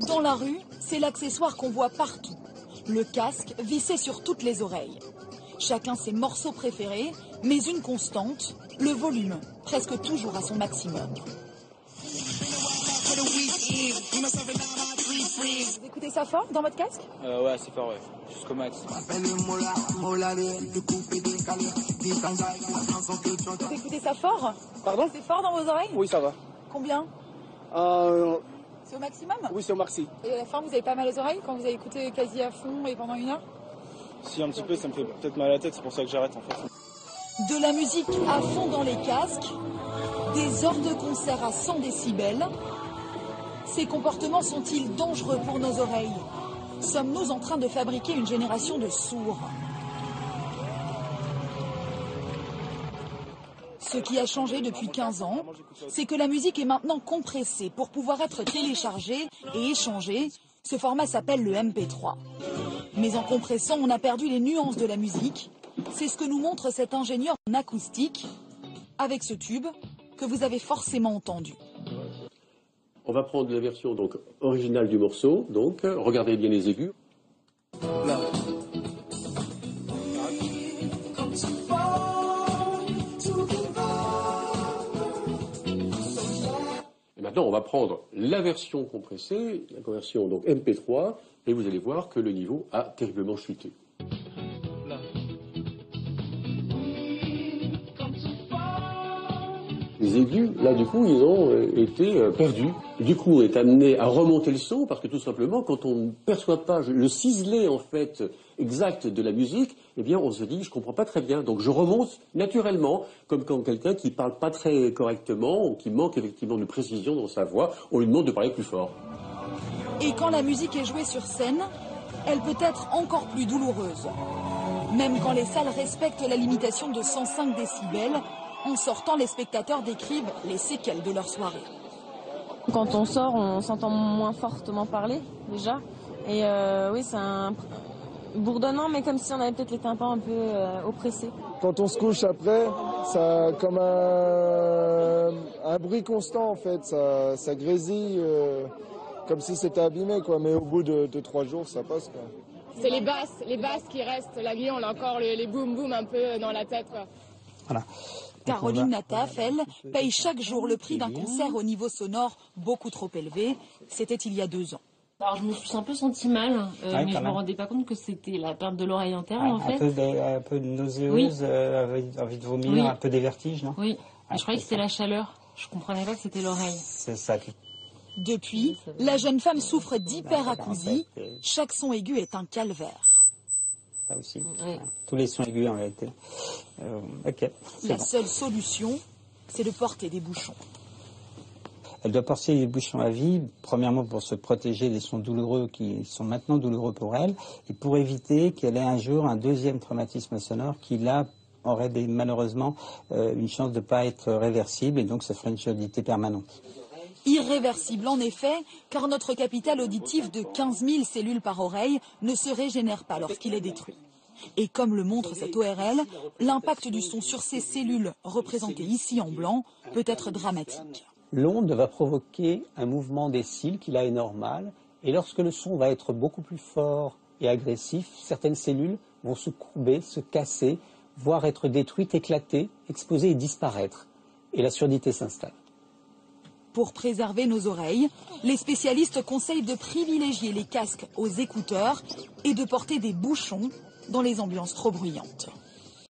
Dans la rue, c'est l'accessoire qu'on voit partout. Le casque vissé sur toutes les oreilles. Chacun ses morceaux préférés, mais une constante, le volume, presque toujours à son maximum. Vous écoutez ça fort dans votre casque? Ouais, assez fort, ouais. Jusqu'au max. Vous écoutez ça fort? Pardon? C'est fort dans vos oreilles? Oui, ça va. Combien? C'est au maximum? Oui, c'est au maxi. Et à la fin, vous avez pas mal aux oreilles quand vous avez écouté quasi à fond et pendant 1 heure? Si, un petit peu, ça me fait peut-être mal à la tête, c'est pour ça que j'arrête en fait. De la musique à fond dans les casques, des heures de concert à 100 décibels. Ces comportements sont-ils dangereux pour nos oreilles? Sommes-nous en train de fabriquer une génération de sourds? Ce qui a changé depuis 15 ans, c'est que la musique est maintenant compressée pour pouvoir être téléchargée et échangée. Ce format s'appelle le MP3. Mais en compressant, on a perdu les nuances de la musique. C'est ce que nous montre cet ingénieur en acoustique avec ce tube que vous avez forcément entendu. On va prendre la version donc originale du morceau, donc regardez bien les aigus. Là. Et maintenant, on va prendre la version compressée, la conversion donc MP3, et vous allez voir que le niveau a terriblement chuté. Les aigus, là, du coup, ils ont été perdus. Du coup, on est amené à remonter le son, parce que tout simplement, quand on ne perçoit pas le ciselet, en fait, exact de la musique, eh bien, on se dit, je comprends pas très bien. Donc, je remonte naturellement, comme quand quelqu'un qui parle pas très correctement, ou qui manque effectivement de précision dans sa voix, on lui demande de parler plus fort. Et quand la musique est jouée sur scène, elle peut être encore plus douloureuse. Même quand les salles respectent la limitation de 105 décibels, en sortant, les spectateurs décrivent les séquelles de leur soirée. Quand on sort, on s'entend moins fortement parler, déjà. Et oui, c'est un bourdonnant, mais comme si on avait peut-être les tympans un peu oppressés. Quand on se couche après, ça a comme un bruit constant, en fait. Ça grésille, comme si c'était abîmé, quoi. Mais au bout de 3 jours, ça passe, quoi. C'est les basses qui restent. La nuit, on a encore les boum-boum un peu dans la tête, quoi. Voilà. Caroline Nataf, elle, paye chaque jour le prix d'un concert au niveau sonore beaucoup trop élevé. C'était il y a 2 ans. Alors je me suis un peu sentie mal, mais je ne me rendais pas compte que c'était la perte de l'oreille interne en fait. Un peu nauséeuse, oui. Envie de vomir, oui. Un peu des vertiges, non? Oui, je croyais que c'était la chaleur. Je ne comprenais pas que c'était l'oreille. C'est ça. Depuis, la jeune femme souffre d'hyperacousie. Chaque son aigu est un calvaire. Ça aussi. Oui. Tous les sons aigus en réalité. Okay, la seule solution, c'est de porter des bouchons. Elle doit porter des bouchons à vie, premièrement pour se protéger des sons douloureux qui sont maintenant douloureux pour elle, et pour éviter qu'elle ait un jour un deuxième traumatisme sonore qui là aurait malheureusement une chance de ne pas être réversible, et donc ça ferait une surdité permanente. Irréversible en effet, car notre capital auditif de 15 000 cellules par oreille ne se régénère pas lorsqu'il est détruit. Et comme le montre cette ORL, l'impact du son sur ces cellules, représentées ici en blanc, peut être dramatique. L'onde va provoquer un mouvement des cils qui là est normal, et lorsque le son va être beaucoup plus fort et agressif, certaines cellules vont se courber, se casser, voire être détruites, éclater, exposées et disparaître. Et la surdité s'installe. Pour préserver nos oreilles, les spécialistes conseillent de privilégier les casques aux écouteurs et de porter des bouchons dans les ambiances trop bruyantes.